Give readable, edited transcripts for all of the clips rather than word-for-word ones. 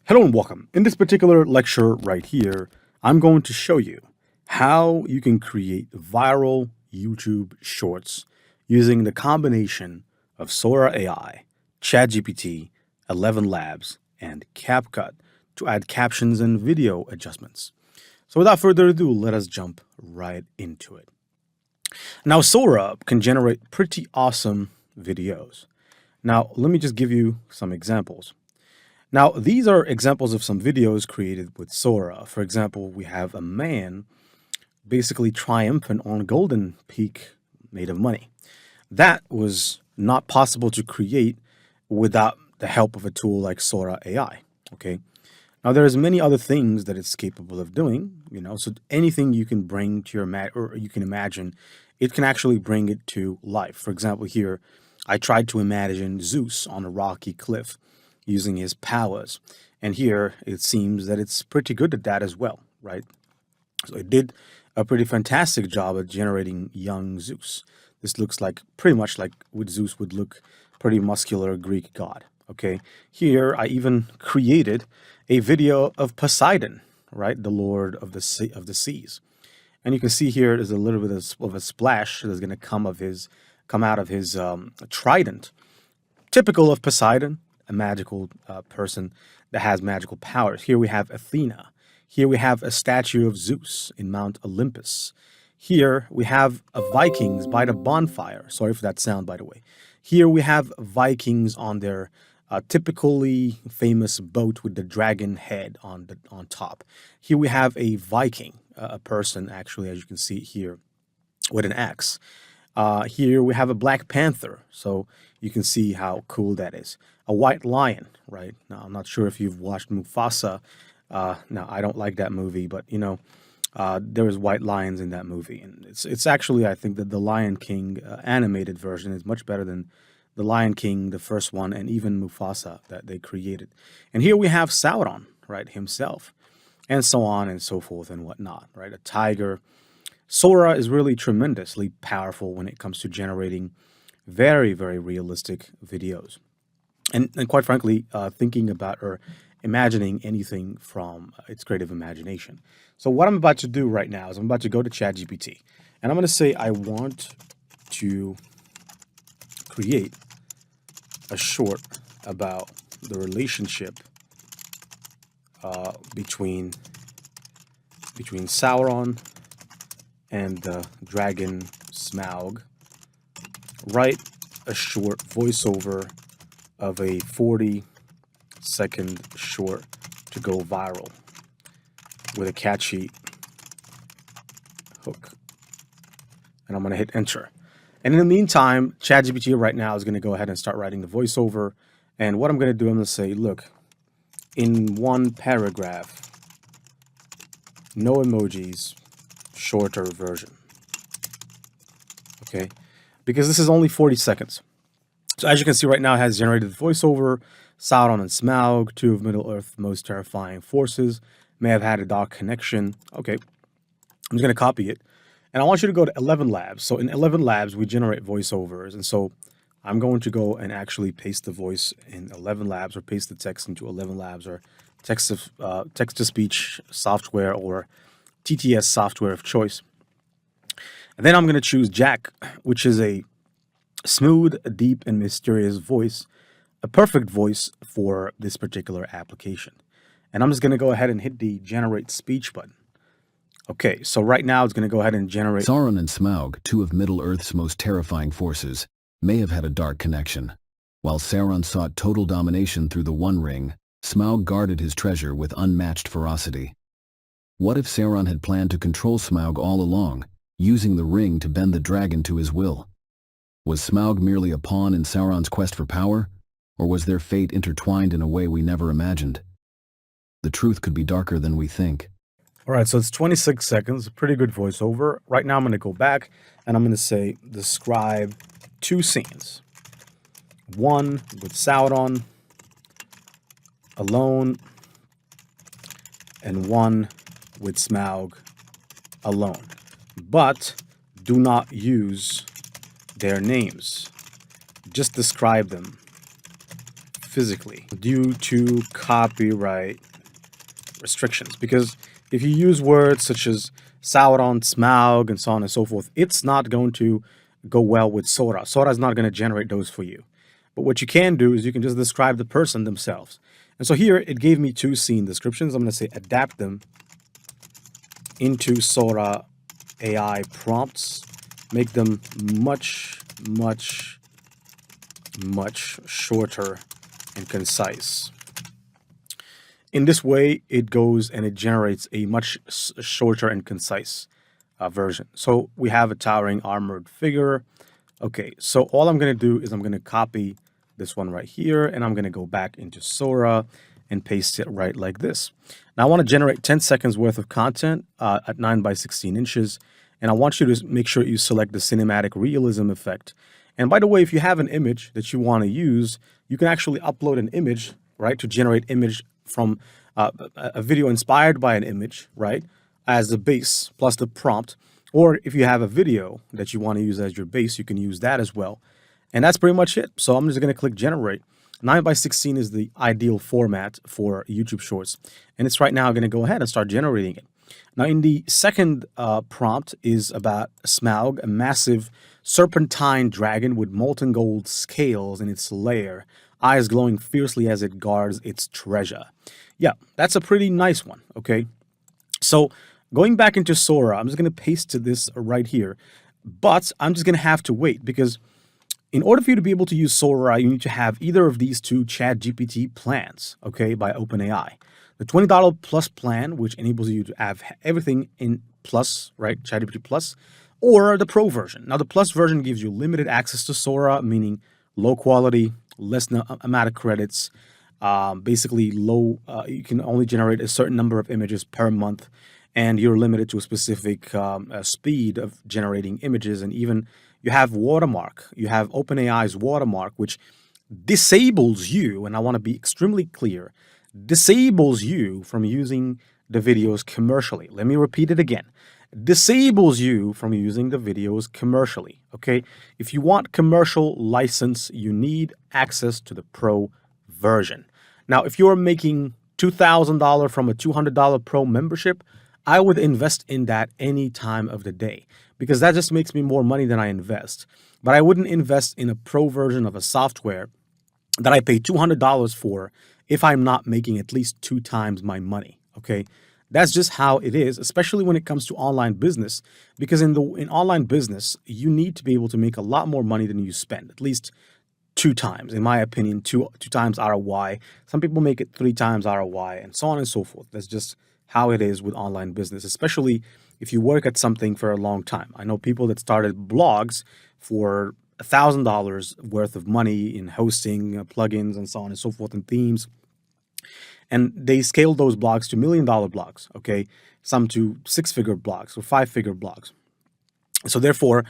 Hello and welcome. In this particular lecture right here, I'm going to show you how you can create viral YouTube shorts using the combination of Sora AI, ChatGPT, 11 Labs, and CapCut to add captions and video adjustments. So without further ado, let us jump right into it. Now, Sora can generate pretty awesome videos. Now, let me just give you some examples. Now, these are examples of some videos created with Sora. For example, we have a man basically triumphant on Golden Peak made of money. That was not possible to create without the help of a tool like Sora AI. Okay. Now, there's many other things that it's capable of doing, so anything you can bring to or you can imagine, it can actually bring it to life. For example, here, I tried to imagine Zeus on a rocky cliff using his powers. And here it seems that it's pretty good at that as well, right? So it did a pretty fantastic job at generating young Zeus. This looks like pretty much like what Zeus would look, pretty muscular Greek god. Okay, here I even created a video of Poseidon, right? The lord of the seas. And you can see here there's a little bit of a splash that's going to come out of his trident. Typical of Poseidon, a magical person that has magical powers. Here we have Athena. Here we have a statue of Zeus in Mount Olympus. Here we have Vikings by the bonfire. Sorry for that sound, by the way. Here we have Vikings on their typically famous boat with the dragon head on top. Here we have a Viking, a person actually, as you can see here, with an axe. Here we have a Black Panther, so you can see how cool that is. A white lion, right? Now, I'm not sure if you've watched Mufasa. Now, I don't like that movie, but there was white lions in that movie, and it's actually, I think that the Lion King animated version is much better than the Lion King, the first one, and even Mufasa that they created. And here we have Sauron, right, himself, and so on and so forth and whatnot, right? A tiger. Sora is really tremendously powerful when it comes to generating very, very realistic videos. And quite frankly, thinking about or imagining anything from its creative imagination. So what I'm about to do right now is I'm about to go to ChatGPT, and I'm going to say I want to create a short about the relationship between Sauron and the dragon Smaug. Write a short voiceover of a 40-second short to go viral with a catchy hook. And I'm going to hit enter. And in the meantime, ChatGPT right now is going to go ahead and start writing the voiceover. And what I'm going to do, I'm going to say, look, in one paragraph, no emojis, shorter version. Okay, because this is only 40 seconds. So as you can see right now, it has generated the voiceover. Sauron and Smaug, two of Middle-earth's most terrifying forces, may have had a dark connection. Okay, I'm just going to copy it. And I want you to go to 11 Labs. So in 11 Labs, we generate voiceovers. And so I'm going to go and actually paste the voice in 11 Labs, or paste the text into 11 Labs, or text-to-speech software, or TTS software of choice. And then I'm going to choose Jack, which is a smooth, deep, and mysterious voice, a perfect voice for this particular application. And I'm just going to go ahead and hit the generate speech button. Okay, so right now it's going to go ahead and generate. Sauron and Smaug, two of Middle-earth's most terrifying forces, may have had a dark connection. While Sauron sought total domination through the One Ring, Smaug guarded his treasure with unmatched ferocity. What if Sauron had planned to control Smaug all along, using the ring to bend the dragon to his will? Was Smaug merely a pawn in Sauron's quest for power, or was their fate intertwined in a way we never imagined? The truth could be darker than we think. All right, so it's 26 seconds, a pretty good voiceover. Right now I'm going to go back and I'm going to say, describe two scenes. One with Sauron alone, and one with Smaug alone. But do not use their names. Just describe them physically due to copyright restrictions. Because if you use words such as Sauron, Smaug, and so on and so forth, it's not going to go well with Sora. Sora is not going to generate those for you. But what you can do is you can just describe the person themselves. And so here it gave me two scene descriptions. I'm going to say adapt them into Sora AI prompts. Make them much shorter and concise. In this way, it goes and it generates a much shorter and concise version. So we have a towering armored figure. Okay, so all I'm going to do is I'm going to copy this one right here, and I'm going to go back into Sora and paste it right like this. Now I want to generate 10 seconds worth of content at 9 by 16 inches, and I want you to make sure you select the cinematic realism effect. And by the way, if you have an image that you want to use, you can actually upload an image, right, to generate image from a video inspired by an image, right, as the base plus the prompt. Or if you have a video that you want to use as your base, you can use that as well. And that's pretty much it. So I'm just going to click generate. 9 by 16 is the ideal format for YouTube Shorts. And it's right now going to go ahead and start generating it. Now in the second prompt is about Smaug, a massive serpentine dragon with molten gold scales in its lair, eyes glowing fiercely as it guards its treasure. Yeah, that's a pretty nice one, okay? So going back into Sora, I'm just going to paste this right here, but I'm just going to have to wait because in order for you to be able to use Sora, you need to have either of these two ChatGPT plans, okay, by OpenAI. The $20 plus plan, which enables you to have everything in plus, right, ChatGPT plus, or the Pro version. Now, the plus version gives you limited access to Sora, meaning low quality, less amount of credits, basically low, you can only generate a certain number of images per month, and you're limited to a specific speed of generating images. And even you have watermark, you have OpenAI's watermark, which disables you, and I want to be extremely clear, disables you from using the videos commercially. Let me repeat it again. Disables you from using the videos commercially, okay? If you want commercial license, you need access to the Pro version. Now, if you're making $2,000 from a $200 Pro membership, I would invest in that any time of the day because that just makes me more money than I invest. But I wouldn't invest in a Pro version of a software that I pay $200 for if I'm not making at least 2 times my money, okay? That's just how it is, especially when it comes to online business, because in online business, you need to be able to make a lot more money than you spend, at least 2 times, in my opinion, two times ROI. Some people make it 3 times ROI and so on and so forth. That's just how it is with online business, especially if you work at something for a long time. I know people that started blogs for $1,000 worth of money in hosting, plugins, and so on and so forth, and themes. And they scaled those blogs to $1 million blogs, okay? Some to 6-figure blogs or 5-figure blogs. So therefore,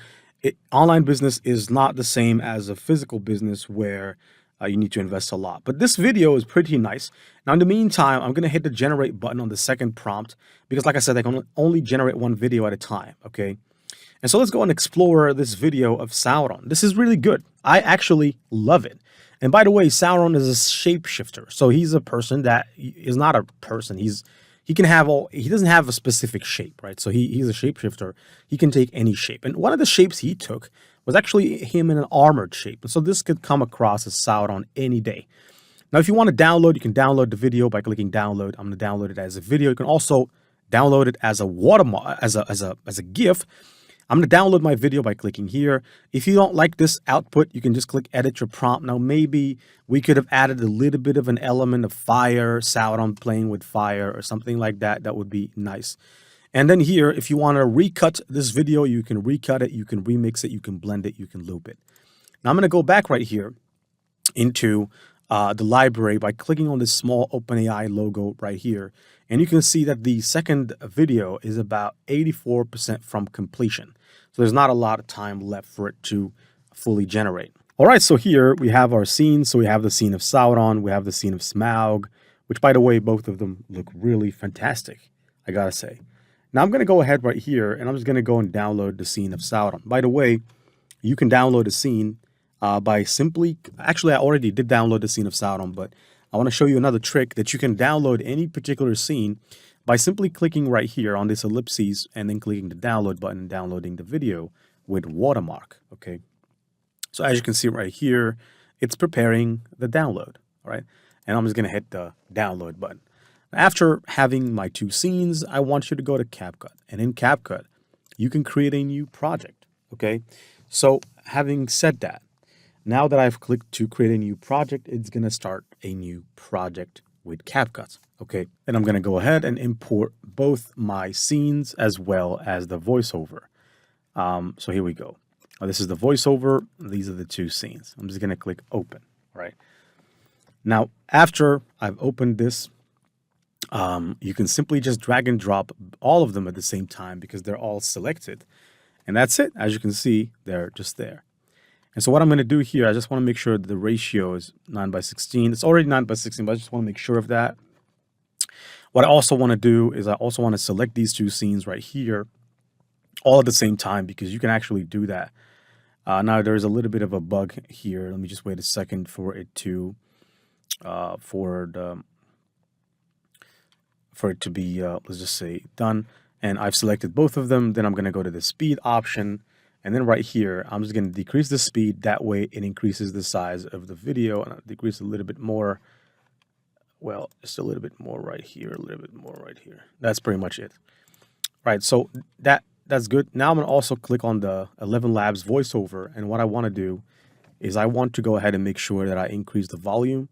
online business is not the same as a physical business where you need to invest a lot. But this video is pretty nice. Now, in the meantime, I'm going to hit the generate button on the second prompt because, like I said, I can only generate one video at a time, okay? And so let's go and explore this video of Sauron. This is really good. I actually love it. And by the way, Sauron is a shapeshifter. So he's a person that is not a person. He doesn't have a specific shape, right? So he's a shapeshifter. He can take any shape. And one of the shapes he took was actually him in an armored shape. And so this could come across as Sauron any day. Now, if you want to download, you can download the video by clicking download. I'm going to download it as a video. You can also download it as a watermark, as a GIF. I'm going to download my video by clicking here. If you don't like this output, you can just click edit your prompt. Now, maybe we could have added a little bit of an element of fire, Sauron playing with fire or something like that. That would be nice. And then here, if you want to recut this video, you can recut it, you can remix it, you can blend it, you can loop it. Now, I'm going to go back right here into the library by clicking on this small OpenAI logo right here. And you can see that the second video is about 84% from completion. So there's not a lot of time left for it to fully generate. All right, so here we have our scenes. So we have the scene of Sauron, we have the scene of Smaug, which, by the way, both of them look really fantastic, I gotta say. Now I'm going to go ahead right here, and I'm just going to go and download the scene of Sauron. By the way, you can download a scene by simply, actually, I already did download the scene of Sauron, but I want to show you another trick that you can download any particular scene by simply clicking right here on this ellipses and then clicking the download button and downloading the video with watermark. Okay. So as you can see right here, it's preparing the download. All right. And I'm just going to hit the download button. After having my two scenes, I want you to go to CapCut. And in CapCut, you can create a new project. Okay. So having said that, now that I've clicked to create a new project, it's going to start a new project with CapCut. Okay. And I'm going to go ahead and import both my scenes as well as the voiceover. So here we go. This is the voiceover. These are the two scenes. I'm just going to click open. All right. Now, after I've opened this, you can simply just drag and drop all of them at the same time because they're all selected. And that's it. As you can see, they're just there. And so what I'm going to do here, I just want to make sure that the ratio is 9:16. It's already 9:16, but I just want to make sure of that. What I also want to do is I also want to select these two scenes right here all at the same time because you can actually do that. Now there's a little bit of a bug here. Let me just wait a second for it to be let's just say done. And I've selected both of them. Then I'm going to go to the speed option. And then right here, I'm just going to decrease the speed. That way it increases the size of the video. And I'll decrease a little bit more. Well, just a little bit more right here, a little bit more right here. That's pretty much it. Right, so that's good. Now I'm going to also click on the 11 Labs voiceover. And what I want to do is I want to go ahead and make sure that I increase the volume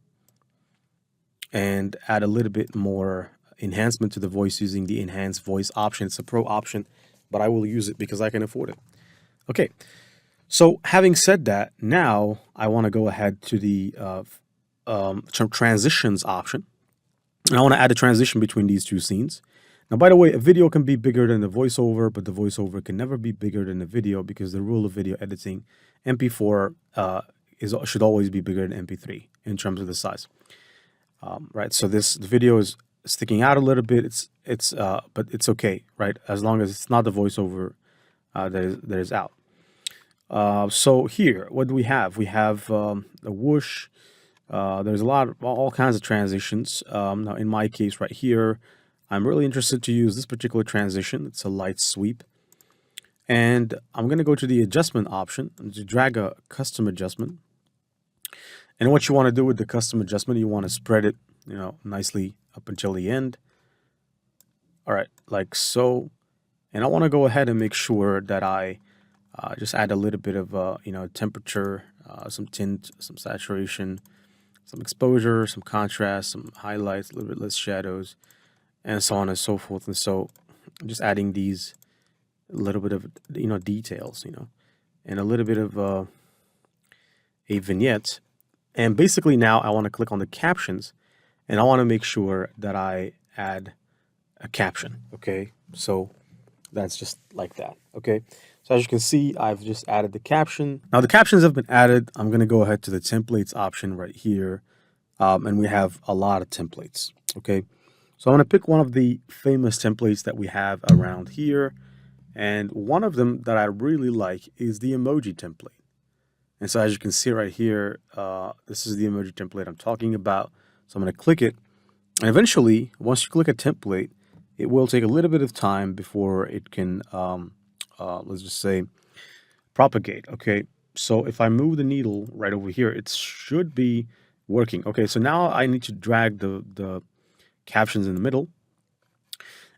and add a little bit more enhancement to the voice using the enhanced voice option. It's a pro option, but I will use it because I can afford it. Okay, so having said that, now I want to go ahead to the transitions option. And I want to add a transition between these two scenes. Now, by the way, a video can be bigger than the voiceover, but the voiceover can never be bigger than the video because the rule of video editing, MP4 should always be bigger than MP3 in terms of the size. Right, so the video is sticking out a little bit. But it's okay, right? As long as it's not the voiceover that is out. So here, what do we have? We have a whoosh. There's all kinds of transitions. Now, in my case right here, I'm really interested to use this particular transition. It's a light sweep. And I'm going to go to the adjustment option and to drag a custom adjustment. And what you want to do with the custom adjustment, you want to spread it, nicely up until the end. All right, like so. And I want to go ahead and make sure that I just add a little bit of, temperature, some tint, some saturation, some exposure, some contrast, some highlights, a little bit less shadows, and so on and so forth. And so I'm just adding these a little bit of, details, and a little bit of a vignette. And basically now I want to click on the captions and I want to make sure that I add a caption. Okay. So that's just like that. Okay. So as you can see, I've just added the caption. Now the captions have been added. I'm going to go ahead to the templates option right here. And we have a lot of templates. Okay. So I'm going to pick one of the famous templates that we have around here. And one of them that I really like is the emoji template. And so as you can see right here, this is the emoji template I'm talking about. So I'm going to click it. And eventually, once you click a template, it will take a little bit of time before it can, let's just say, propagate. Okay. So if I move the needle right over here, it should be working. Okay. So now I need to drag the captions in the middle.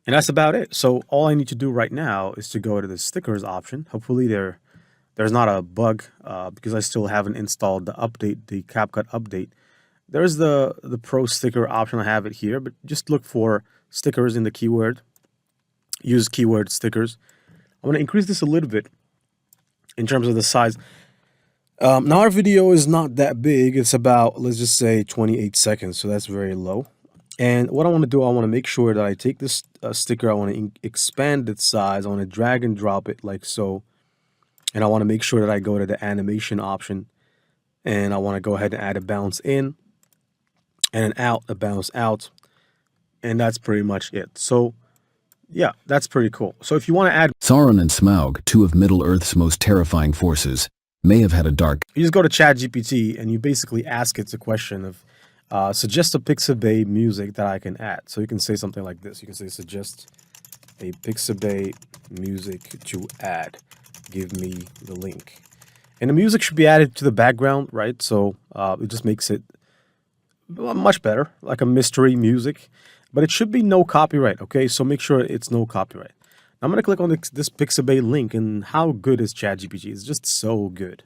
And that's about it. So all I need to do right now is to go to the stickers option. Hopefully there's not a bug because I still haven't installed the CapCut update. There's the Pro sticker option. I have it here, but just look for stickers in the keyword. Use keyword stickers. I'm going to increase this a little bit in terms of the size. Now our video is not that big. It's about, let's just say 28 seconds. So that's very low. And what I want to do, I want to make sure that I take this sticker. I want to expand its size. I want to drag and drop it like so. And I want to make sure that I go to the animation option. And I want to go ahead and add a bounce in and an out, a bounce out. And that's pretty much it. So yeah, that's pretty cool. So if you want to add Sauron and Smaug, two of Middle-earth's most terrifying forces, may have had a dark You just go to ChatGPT and you basically ask it the question of suggest a Pixabay music that I can add. So you can say something like this. You can say suggest a Pixabay music to add. Give me the link. And the music should be added to the background, right? So it just makes it much better, like a mystery music. But it should be no copyright, okay? So make sure it's no copyright. Now I'm going to click on this Pixabay link, and how good is ChatGPT? It's just so good.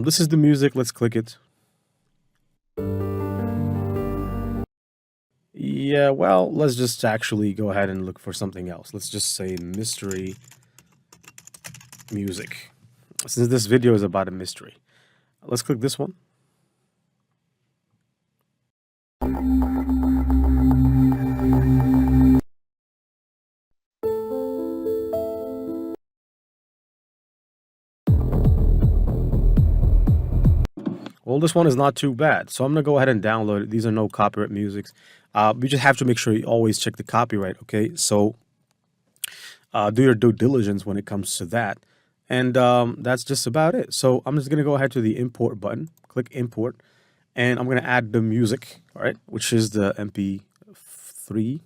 This is the music. Let's click it. Yeah, well, let's just actually go ahead and look for something else. Let's just say mystery music. Since this video is about a mystery. Let's click this one. Well, this one is not too bad. So I'm going to go ahead and download it. These are no copyright musics. We just have to make sure you always check the copyright, okay? So do your due diligence when it comes to that. And that's just about it. So I'm just going to go ahead to the import button, click import, and I'm going to add the music, all right, which is the MP3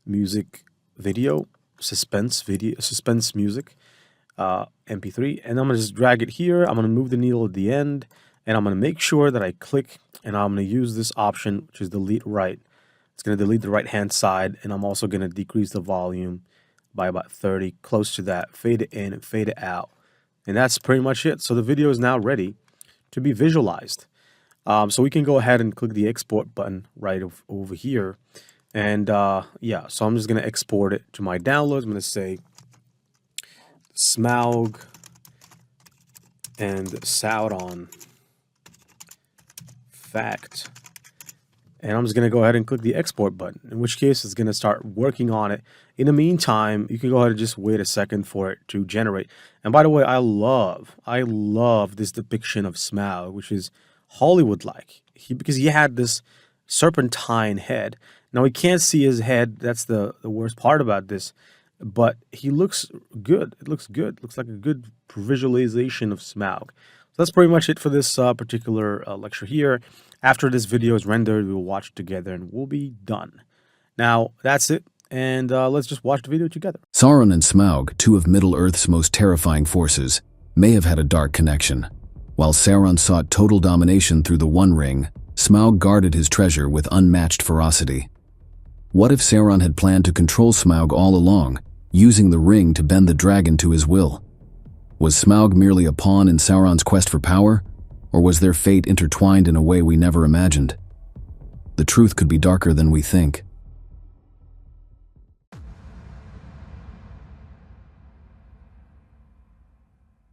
music video, suspense music, MP3. And I'm going to just drag it here. I'm going to move the needle at the end, and I'm going to make sure that I click, and I'm going to use this option, which is delete right. It's going to delete the right-hand side, and I'm also going to decrease the volume by about 30, close to that. Fade it in and fade it out. And that's pretty much it. So the video is now ready to be visualized. So we can go ahead and click the export button right over here. And yeah, so I'm just going to export it to my downloads. I'm going to say Smaug and Sauron fact. And I'm just going to go ahead and click the export button, in which case it's going to start working on it. In the meantime, you can go ahead and just wait a second for it to generate. And by the way, I love this depiction of Smaug, which is Hollywood-like. Because he had this serpentine head. Now, we can't see his head. That's the worst part about this. But he looks good. It looks good. It looks like a good visualization of Smaug. So that's pretty much it for this particular lecture here. After this video is rendered, we will watch it together and we'll be done. Now, that's it. And let's just watch the video together. Sauron and Smaug, two of Middle-earth's most terrifying forces, may have had a dark connection. While Sauron sought total domination through the One Ring, Smaug guarded his treasure with unmatched ferocity. What if Sauron had planned to control Smaug all along, using the ring to bend the dragon to his will? Was Smaug merely a pawn in Sauron's quest for power, or was their fate intertwined in a way we never imagined? The truth could be darker than we think.